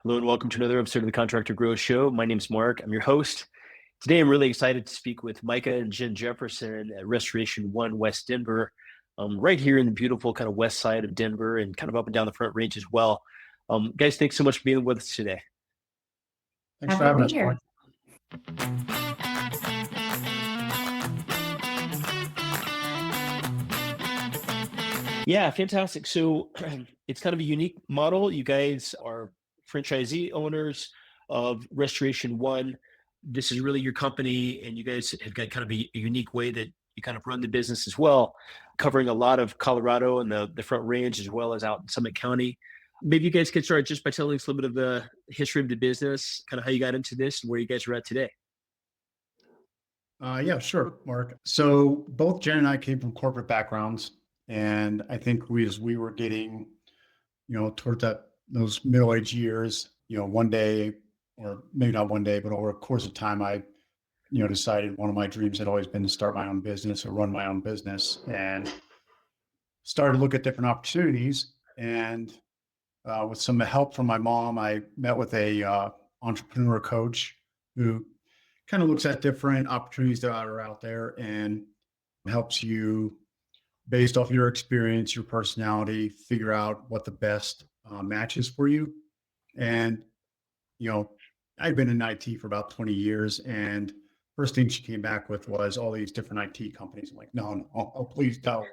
Hello and welcome to another episode of the Contractor Grow Show. My name is Mark. I'm your host. Today, I'm really excited to speak with Micah and Jen Jefferson at Restoration One West Denver, right here in the beautiful kind of west side of Denver and kind of up and down the Front Range as well. Guys, thanks so much for being with us today. Thanks for Happy to having be us, here. Mark. Yeah, fantastic. So it's kind of a unique model. You guys are franchisee owners of Restoration One. This is really your company, and you guys have got kind of a unique way that you kind of run the business as well, covering a lot of Colorado and the Front Range as well as out in Summit County. Maybe you guys could start just by telling us a little bit of the history of the business, kind of how you got into this and where you guys are at today. Yeah, sure, Mark. So both Jen and I came from corporate backgrounds, and I think as we were getting, towards those middle-aged years, one day, or maybe not one day, but over a course of time, I, decided one of my dreams had always been to start my own business or run my own business, and started to look at different opportunities. And with some help from my mom, I met with a entrepreneur coach who kind of looks at different opportunities that are out there and helps you, based off your experience, your personality, figure out what the best match is for you. And I've been in IT for about 20 years, and first thing she came back with was all these different IT companies. I'm like, no, oh, please don't.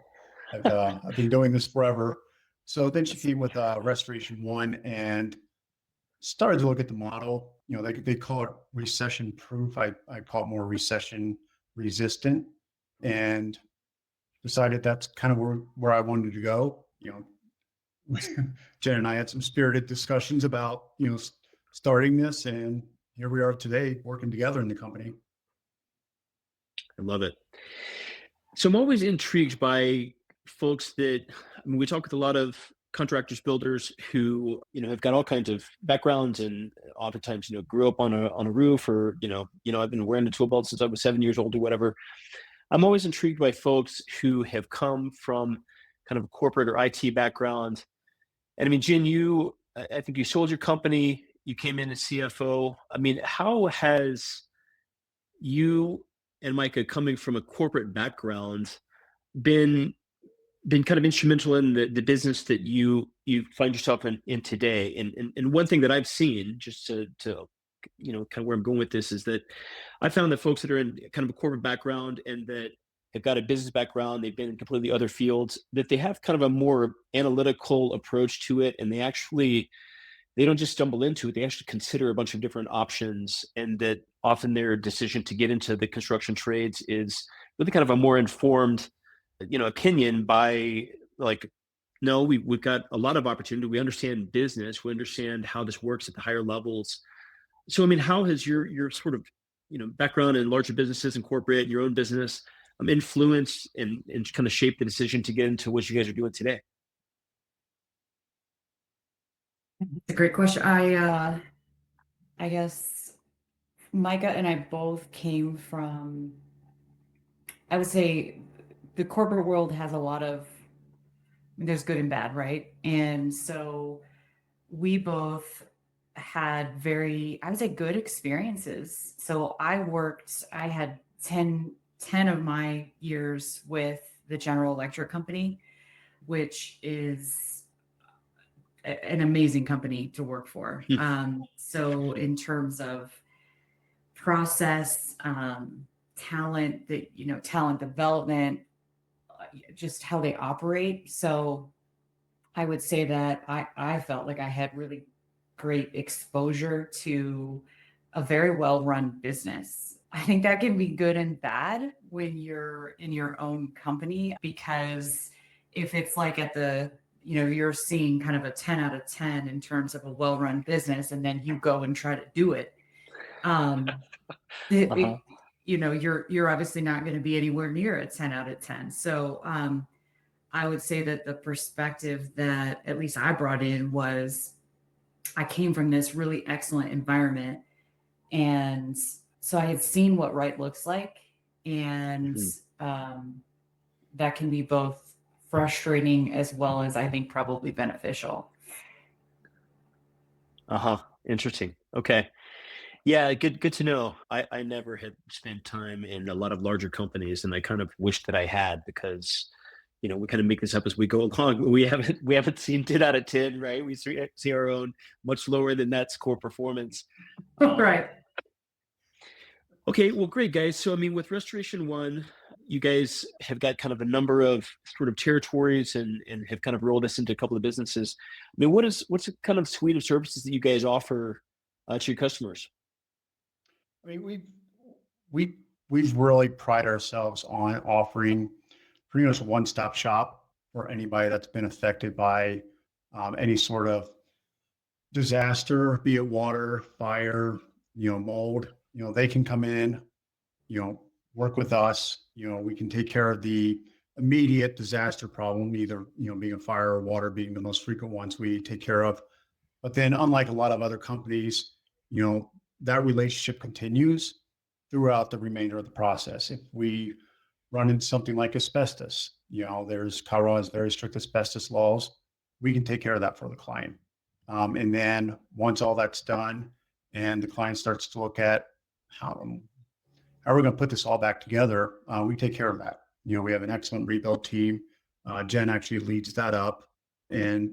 I've been doing this forever. So then she came with Restoration One and started to look at the model. They call it recession proof. I call it more recession resistant, and decided that's kind of where I wanted to go. Jen and I had some spirited discussions about starting this, and here we are today working together in the company. I love it. So I'm always intrigued by folks that, we talk with a lot of contractors, builders who, have got all kinds of backgrounds and oftentimes, grew up on a roof or, I've been wearing a tool belt since I was 7 years old or whatever. I'm always intrigued by folks who have come from kind of a corporate or IT background. And I mean, Jen, I think you sold your company, you came in as CFO. I mean, how has you and Micah coming from a corporate background been kind of instrumental in the business that you find yourself in today? And one thing that I've seen, just to kind of where I'm going with this, is that I found that folks that are in kind of a corporate background and that have got a business background, they've been in completely other fields, that they have kind of a more analytical approach to it, and they don't just stumble into it, they actually consider a bunch of different options, and that often their decision to get into the construction trades is really kind of a more informed opinion by, like, no, we've got a lot of opportunity. We understand business. We understand how this works at the higher levels. So, I mean, how has your sort of, background in larger businesses and corporate and your own business influenced and kind of shaped the decision to get into what you guys are doing today? It's a great question. I guess Micah and I both came from, I would say the corporate world has a lot of, there's good and bad, right? And so we both had very, I would say, good experiences. So I had 10 of my years with the General Electric company, which is an amazing company to work for. So in terms of process, talent, talent development, just how they operate. So I would say that I felt like I had really great exposure to a very well-run business. I think that can be good and bad when you're in your own company, because if it's like at the, you're seeing kind of a 10 out of 10 in terms of a well-run business, and then you go and try to do it. You're obviously not going to be anywhere near a 10 out of 10. So I would say that the perspective that at least I brought in was I came from this really excellent environment. And so I had seen what right looks like. And that can be both frustrating as well as, I think, probably beneficial. Interesting. Okay. Yeah, good to know. I never had spent time in a lot of larger companies, and I kind of wish that I had because, we kind of make this up as we go along. We haven't seen 10 out of 10, right? We see our own much lower than that's core performance. Right. Okay, well, great, guys. So, I mean, with Restoration One, you guys have got kind of a number of sort of territories and have kind of rolled this into a couple of businesses. I mean, what's the kind of suite of services that you guys offer to your customers? I mean, we've really pride ourselves on offering pretty much a one-stop shop for anybody that's been affected by any sort of disaster, be it water, fire, mold. They can come in, work with us. We can take care of the immediate disaster problem, either being a fire or water being the most frequent ones we take care of. But then, unlike a lot of other companies, that relationship continues throughout the remainder of the process. If we run into something like asbestos, there's Colorado has very strict asbestos laws. We can take care of that for the client. And then once all that's done and the client starts to look at how are we going to put this all back together, we take care of that. We have an excellent rebuild team. Jen actually leads that up. And,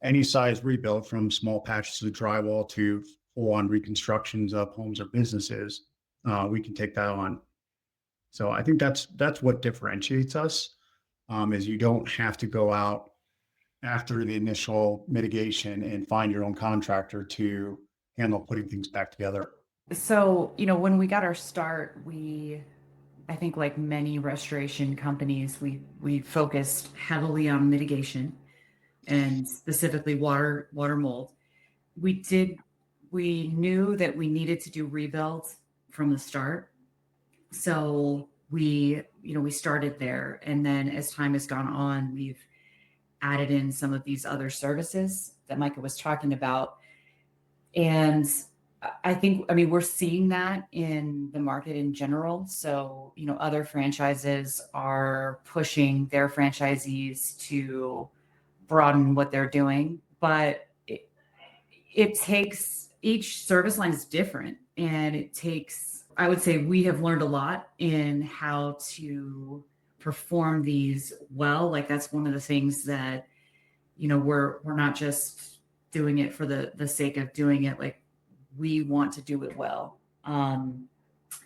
any size rebuild from small patches of drywall to full-on reconstructions of homes or businesses, we can take that on. So I think that's what differentiates us, is you don't have to go out after the initial mitigation and find your own contractor to handle putting things back together. So, when we got our start, I think like many restoration companies, we focused heavily on mitigation and specifically water mold. We knew that we needed to do rebuilds from the start. So we started there. And then as time has gone on, we've added in some of these other services that Micah was talking about. And I think, we're seeing that in the market in general. So, other franchises are pushing their franchisees to broaden what they're doing, but it takes, each service line is different. And it takes, I would say we have learned a lot in how to perform these well. Like that's one of the things that, we're not just doing it for the sake of doing it. Like we want to do it well. And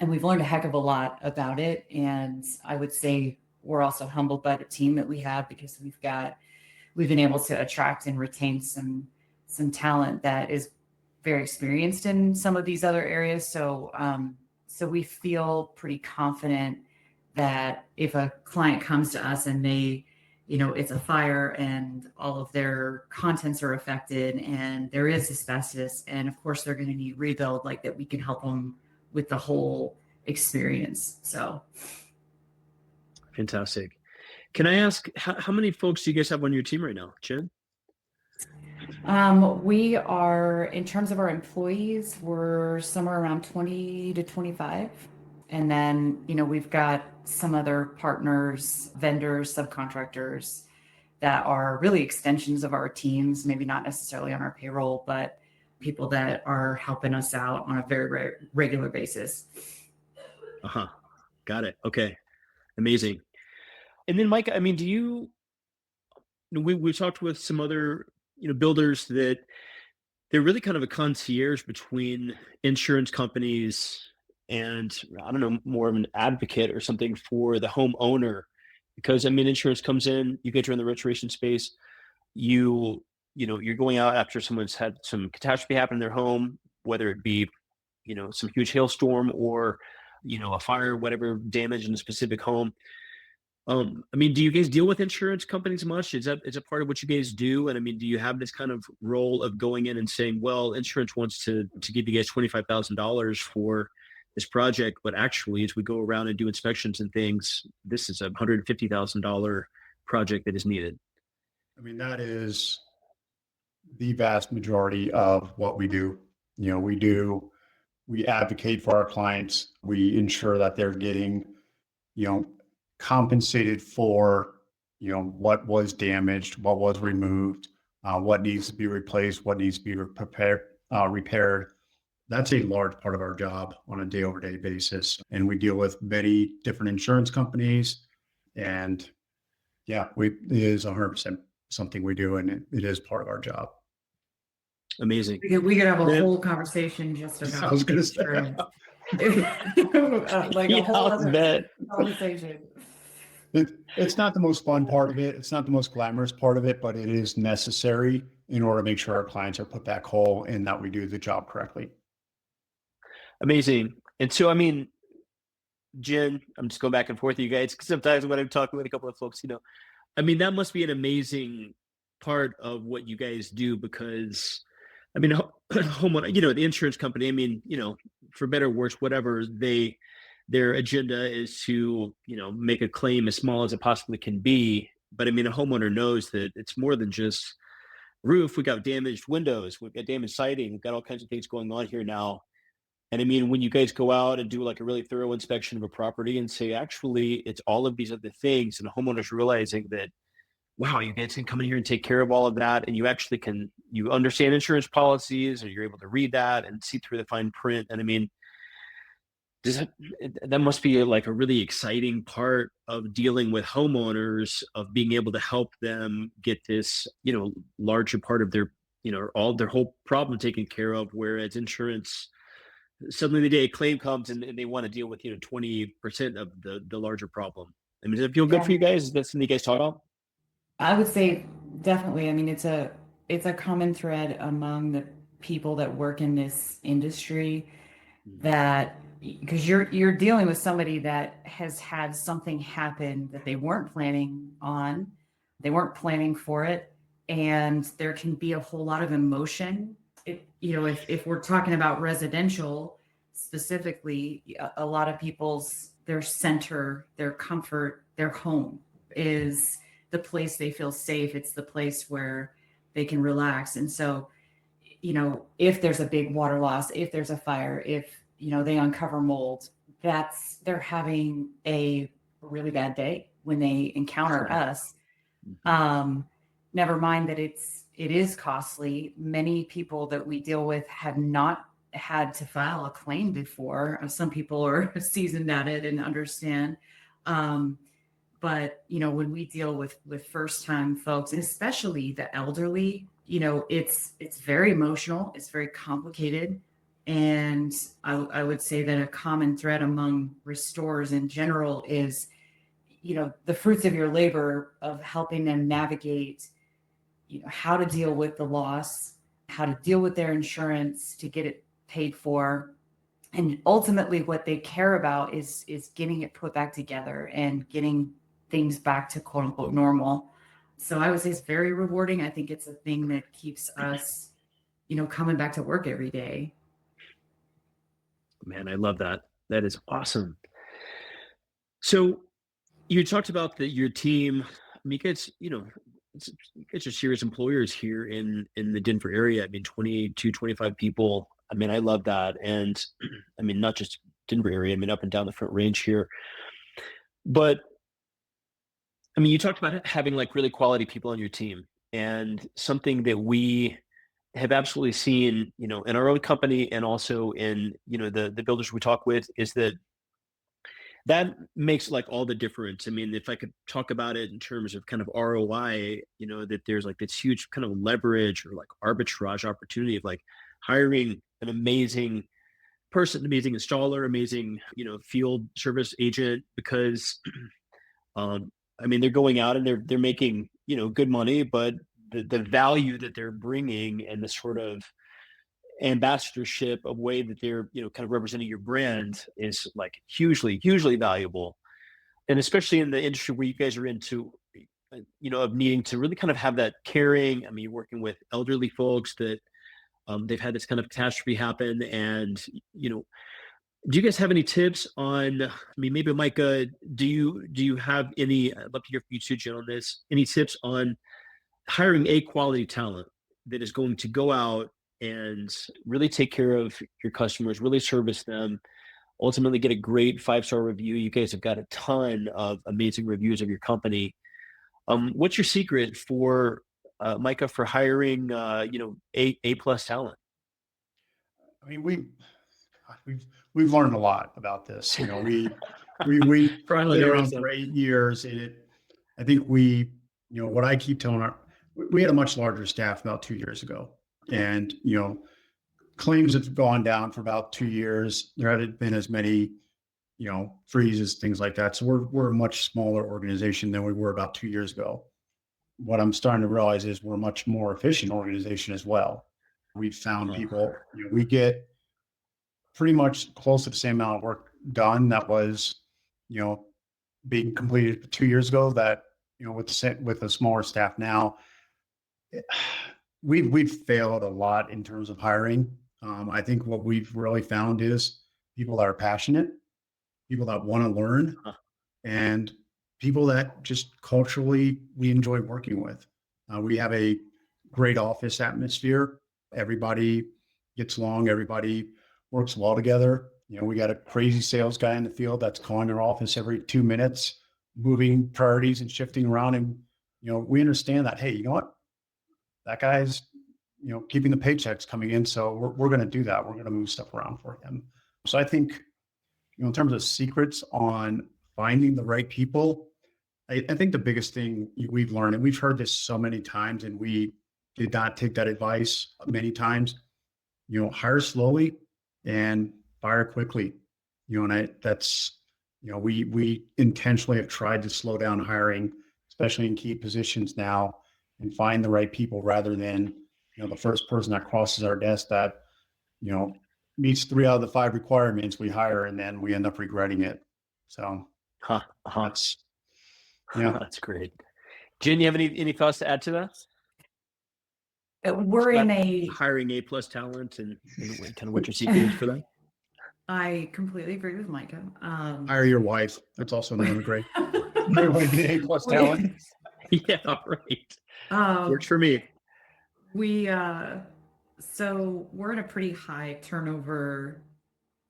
we've learned a heck of a lot about it. And I would say we're also humbled by the team that we have because we've been able to attract and retain some talent that is very experienced in some of these other areas. So we feel pretty confident that if a client comes to us and they, it's a fire and all of their contents are affected and there is asbestos, and of course they're going to need rebuild, like that we can help them with the whole experience. So. Fantastic. Can I ask how many folks do you guys have on your team right now, Jen? We are, in terms of our employees, we're somewhere around 20 to 25. And then, we've got some other partners, vendors, subcontractors that are really extensions of our teams, maybe not necessarily on our payroll, but people that are helping us out on a very regular basis. Uh-huh. Got it. Okay. Amazing. And then Mike, we've talked with some other, builders that they're really kind of a concierge between insurance companies and I don't know, more of an advocate or something for the homeowner. Because insurance comes in, you guys are in the restoration space, you're going out after someone's had some catastrophe happen in their home, whether it be, some huge hailstorm or, a fire, whatever damage in a specific home. Do you guys deal with insurance companies much? Is that part of what you guys do? And do you have this kind of role of going in and saying, well, insurance wants to give you guys $25,000 for this project, but actually, as we go around and do inspections and things, this is a $150,000 project that is needed. That is the vast majority of what we do. We advocate for our clients. We ensure that they're getting, compensated for, what was damaged, what was removed, what needs to be replaced, what needs to be repaired. That's a large part of our job on a day-over-day basis. And we deal with many different insurance companies. And yeah, it is 100% something we do, and it is part of our job. Amazing. We could have a Then- whole conversation just I about was going to say, insurance. Like a Yeah, whole I other bet. conversation. it's not the most fun part of it. It's not the most glamorous part of it, but it is necessary in order to make sure our clients are put back whole and that we do the job correctly. Amazing. And so, I mean, Jen, I'm just going back and forth with you guys because sometimes when I'm talking with a couple of folks, I mean, that must be an amazing part of what you guys do because, I mean, homeowner, the insurance company, I mean, for better or worse, whatever their agenda is to, make a claim as small as it possibly can be. But I mean, a homeowner knows that it's more than just roof. We got damaged windows, we've got damaged siding, we've got all kinds of things going on here now. And I mean, when you guys go out and do like a really thorough inspection of a property and say, actually, it's all of these other things, and the homeowner's realizing that, wow, you guys can come in here and take care of all of that. And you actually you understand insurance policies, or you're able to read that and see through the fine print. And I mean, that must be like a really exciting part of dealing with homeowners, of being able to help them get this, larger part of their, all their whole problem taken care of. Whereas insurance, suddenly the day a claim comes and they want to deal with 20% of the larger problem. I mean, does it feel good for you guys? Is that something you guys talk about? I would say definitely. I mean, it's a common thread among the people that work in this industry, that because you're dealing with somebody that has had something happen that they weren't planning on, they weren't planning for it, and there can be a whole lot of emotion. If we're talking about residential specifically, a lot of their center, their comfort, their home is the place they feel safe. It's the place where they can relax. And so, if there's a big water loss, if there's a fire, if, they uncover mold, they're having a really bad day when they encounter us. Never mind that it is costly. Many people that we deal with have not had to file a claim before. Some people are seasoned at it and understand. But when we deal with first-time folks, and especially the elderly, it's very emotional. It's very complicated. And I would say that a common thread among restorers in general is, the fruits of your labor of helping them navigate, how to deal with the loss, how to deal with their insurance to get it paid for. And ultimately what they care about is getting it put back together and getting things back to quote unquote normal. So I would say it's very rewarding. I think it's a thing that keeps us, coming back to work every day. Man, I love that. That is awesome. So you talked about your team. I mean, you guys are serious employers here in the Denver area. I mean, 22, 25 people. I mean, I love that. And I mean, not just Denver area, I mean, up and down the Front Range here. But I mean, you talked about having like really quality people on your team, and something that we have absolutely seen, in our own company and also in, the builders we talk with, is that makes like all the difference. I mean, if I could talk about it in terms of kind of ROI, that there's like this huge kind of leverage or like arbitrage opportunity of like hiring an amazing person, amazing installer, amazing, field service agent, because I mean, they're going out and they're making, good money, but the value that they're bringing and the sort of ambassadorship of way that they're, kind of representing your brand is like hugely, hugely valuable. And especially in the industry where you guys are into, of needing to really kind of have that caring. I mean, you're working with elderly folks that they've had this kind of catastrophe happen. And, do you guys have any tips on, I mean, maybe Micah, do you have any, I'd love to hear from you too, Jen, on this, any tips on hiring a quality talent that is going to go out and really take care of your customers, really service them, ultimately get a great 5-star review? You guys have got a ton of amazing reviews of your company. What's your secret for Micah, for hiring, A plus talent? I mean, we've learned a lot about this. You know, we Probably been there around is for 8 years, and I think what I keep telling we had a much larger staff about 2 years ago, and claims have gone down for about 2 years. There haven't been as many, freezes, things like that. So we're a much smaller organization than we were about 2 years ago. What I'm starting to realize is we're a much more efficient organization as well. We've found people, we get pretty much close to the same amount of work done that was, you know, being completed 2 years ago that, with a smaller staff now, we've failed a lot in terms of hiring. I think what we've really found is people that are passionate, people that want to learn, and people that just culturally we enjoy working with. We have a great office atmosphere. Everybody gets along. Everybody works well together. We got a crazy sales guy in the field that's calling our office every 2 minutes, moving priorities and shifting around. And, we understand that, hey, you know what? That guy's, keeping the paychecks coming in. So we're going to do that. We're going to move stuff around for him. So I think, in terms of secrets on finding the right people, I think the biggest thing we've learned, and we've heard this so many times, and we did not take that advice many times, hire slowly and fire quickly. We intentionally have tried to slow down hiring, especially in key positions now, and find the right people rather than, the first person that crosses our desk that, meets 3 out of the 5 requirements we hire, and then we end up regretting it. So that's, That's great. Jen, you have any thoughts to add to that? We're in a hiring A+ talent and kind of what your secret is for that? I completely agree with Micah. Hire your wife. That's also another great way to get A+ talent. Yeah, right. Works for me. So we're in a pretty high turnover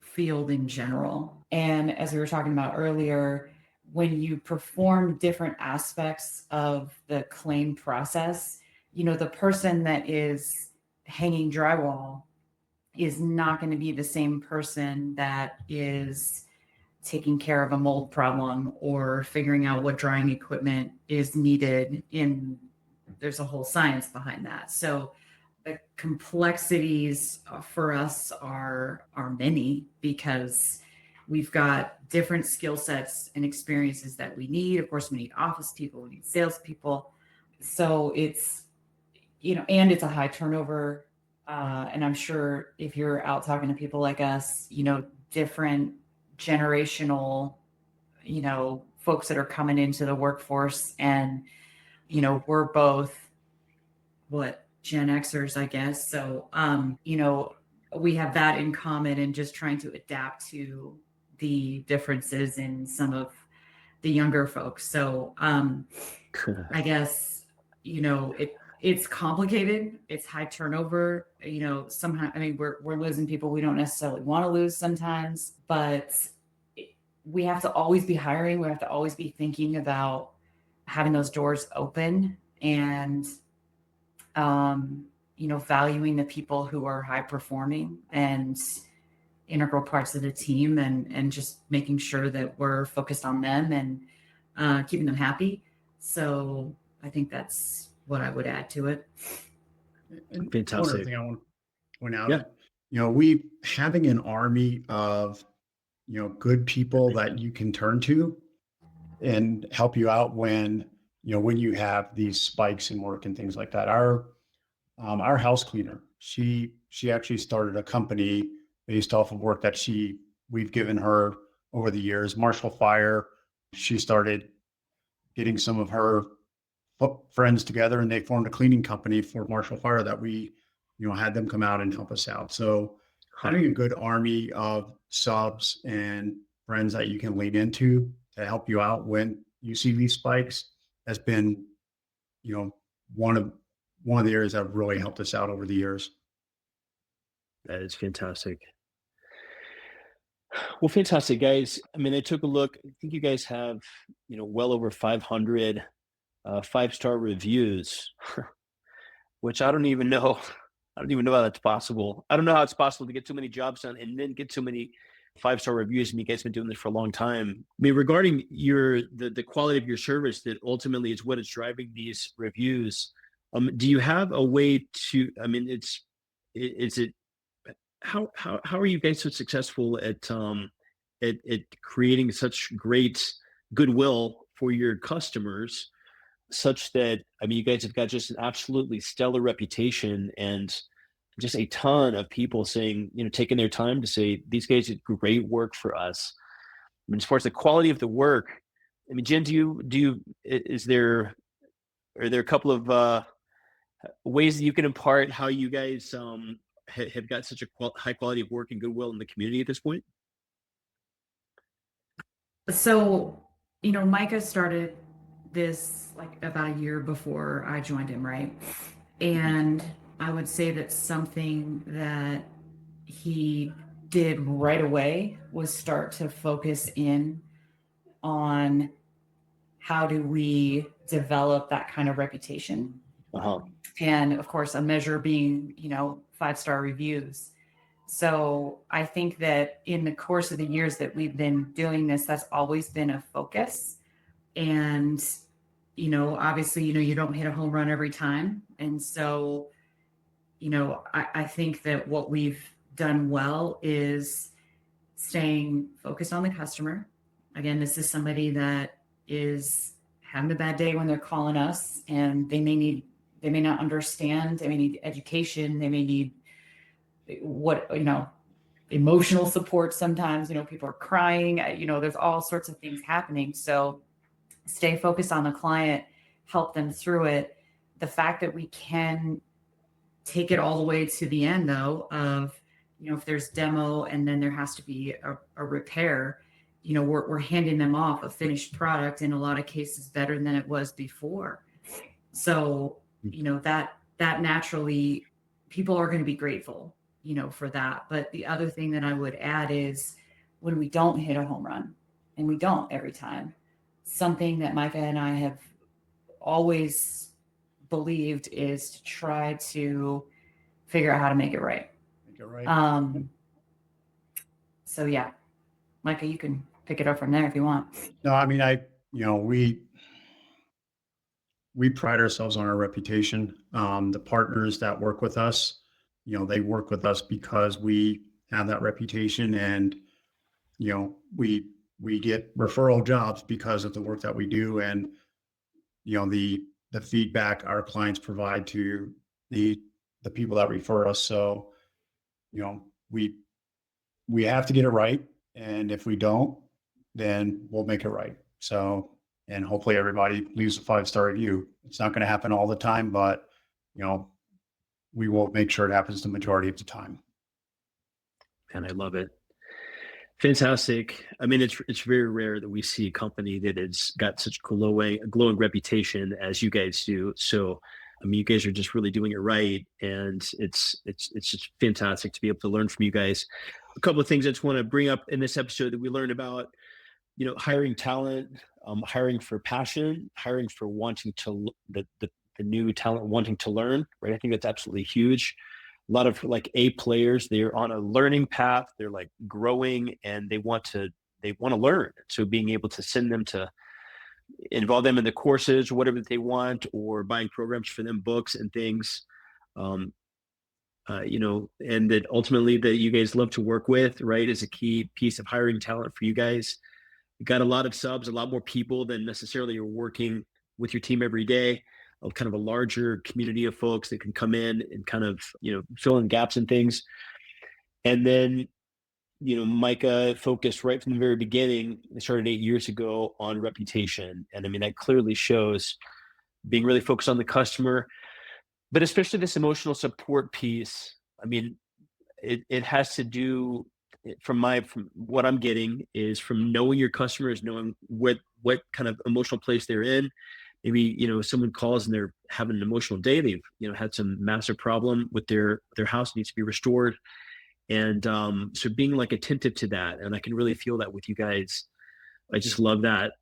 field in general. And as we were talking about earlier, when you perform different aspects of the claim process, the person that is hanging drywall is not going to be the same person that is taking care of a mold problem or figuring out what drying equipment is needed there's a whole science behind that. So the complexities for us are many because we've got different skill sets and experiences that we need. Of course, we need office people, we need salespeople. So it's, and it's a high turnover. And I'm sure if you're out talking to people like us, different generational, folks that are coming into the workforce, and, we're both Gen Xers, I guess. So, we have that in common and just trying to adapt to the differences in some of the younger folks. So, I guess, it's complicated. It's high turnover. Sometimes, we're losing people we don't necessarily want to lose sometimes, but we have to always be hiring. We have to always be thinking about having those doors open and, valuing the people who are high performing and integral parts of the team, and just making sure that we're focused on them and keeping them happy. So I think that's what I would add to it. And fantastic. One other thing I want to point out, we having an army of, good people that you can turn to and help you out when you have these spikes in work and things like that. Our house cleaner, she actually started a company based off of work that we've given her over the years. Marshall Fire, she started getting some of her friends together, and they formed a cleaning company for Marshall Fire that we, had them come out and help us out. So having a good army of subs and friends that you can lean into to help you out when you see these spikes has been, one of the areas that have really helped us out over the years. That is fantastic. Well, fantastic, guys. I took a look. I think you guys have, well over 500 5-star reviews, which I don't even know I don't even know how that's possible. I don't know how it's possible to get so many jobs done and then get so many 5-star reviews. And you guys have been doing this for a long time. I mean, regarding the quality of your service, that ultimately is what is driving these reviews. Do you have a way to? I mean, is it how are you guys so successful at creating such great goodwill for your customers, such that, I mean, you guys have got just an absolutely stellar reputation, and just a ton of people saying, taking their time to say, these guys did great work for us. I mean, as far as the quality of the work, I mean, Jen, are there a couple of ways that you can impart how you guys have got such a high quality of work and goodwill in the community at this point? So, Micah started this like about a year before I joined him, right? And I would say that something that he did right away was start to focus in on how do we develop that kind of reputation. Uh-huh. And of course, a measure being, 5-star reviews. So I think that in the course of the years that we've been doing this, that's always been a focus. And, obviously, you don't hit a home run every time. And so, I think that what we've done well is staying focused on the customer. Again, this is somebody that is having a bad day when they're calling us, and they may not understand, they may need education, they may need emotional support. Sometimes, people are crying, there's all sorts of things happening. So stay focused on the client, help them through it. The fact that we can take it all the way to the end, though, of, if there's demo and then there has to be a repair, we're handing them off a finished product, in a lot of cases better than it was before. So, that naturally people are going to be grateful, for that. But the other thing that I would add is, when we don't hit a home run, and we don't every time, something that Micah and I have always believed is to try to figure out how to make it right. Make it right. So yeah, Micah, you can pick it up from there if you want. No, I mean, we pride ourselves on our reputation. The partners that work with us, they work with us because we have that reputation, and, we get referral jobs because of the work that we do, and, the feedback our clients provide to the people that refer us. So, we have to get it right. And if we don't, then we'll make it right. So, and hopefully everybody leaves a 5-star review. It's not going to happen all the time, but, we will make sure it happens the majority of the time. And I love it. Fantastic. I mean, it's very rare that we see a company that has got such a glowing reputation as you guys do. So, I mean, you guys are just really doing it right, and it's just fantastic to be able to learn from you guys. A couple of things I just want to bring up in this episode that we learned about, hiring talent, hiring for passion, hiring for wanting to the new talent wanting to learn. Right. I think that's absolutely huge. A lot of like A players, they're on a learning path. They're like growing, and they want to learn. So being able to send them to involve them in the courses or whatever they want, or buying programs for them, books and things, and that ultimately that you guys love to work with, right, is a key piece of hiring talent for you guys. You got a lot of subs, a lot more people than necessarily are working with your team every day. Kind of a larger community of folks that can come in and kind of, fill in gaps and things. And then, Micah focused right from the very beginning. It started 8 years ago on reputation. And I mean, that clearly shows being really focused on the customer, but especially this emotional support piece. I mean, it has to do, from what I'm getting, is from knowing your customers, knowing what kind of emotional place they're in. Maybe, someone calls and they're having an emotional day. They've, had some massive problem with their house, needs to be restored. And so being like attentive to that, and I can really feel that with you guys. I just love that.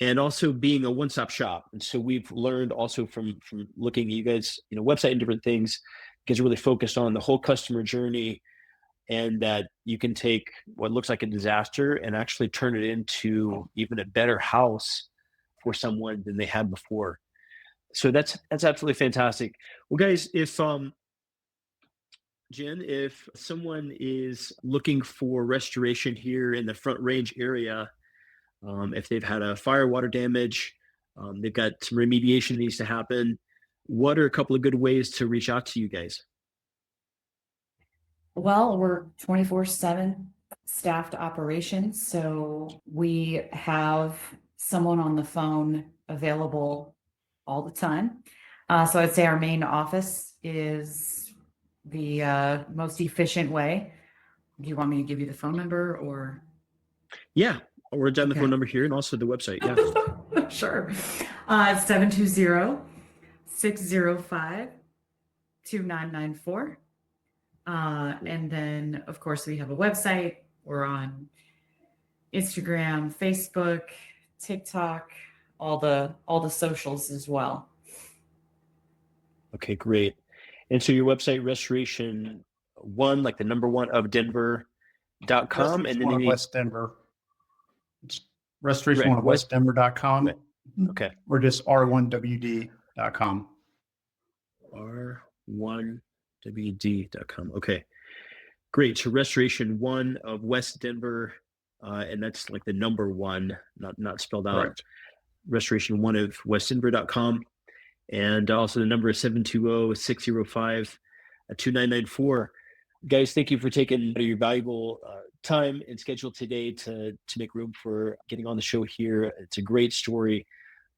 And also being a one-stop shop. And so we've learned also from looking at you guys, website and different things, guys are really focused on the whole customer journey, and that you can take what looks like a disaster and actually turn it into even a better house for someone than they had before. So that's absolutely fantastic. Well, guys, if Jen, if someone is looking for restoration here in the Front Range area, if they've had a fire, water damage, they've got some remediation that needs to happen, what are a couple of good ways to reach out to you guys? Well, we're 24/7 staffed operations, so we have someone on the phone available all the time. So I'd say our main office is the most efficient way. Do you want me to give you the phone number or? Yeah, I'll write down the Okay. phone number here and also the website. Yeah. Sure. 720-605-2994. And then, of course, we have a website. We're on Instagram, Facebook, TikTok, all the socials as well. Okay, great. And so your website, restoration one, like the number one of Denver.com, and then One of any West Denver. It's restoration Correct. one of westdenver.com. Right. Okay. Or just r1wd.com. r1wd.com. Okay, great. So restoration one of West Denver, and that's like the number one, not spelled out. Correct. Restoration one of westdenver.com. And also the number is 720-605-2994. Guys, thank you for taking your valuable time and schedule today to make room for getting on the show here. It's a great story.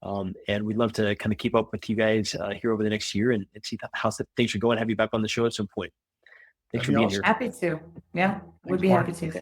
And we'd love to kind of keep up with you guys here over the next year and see how things are going. Have you back on the show at some point. Thanks for being here. Happy to. Yeah, would be happy to.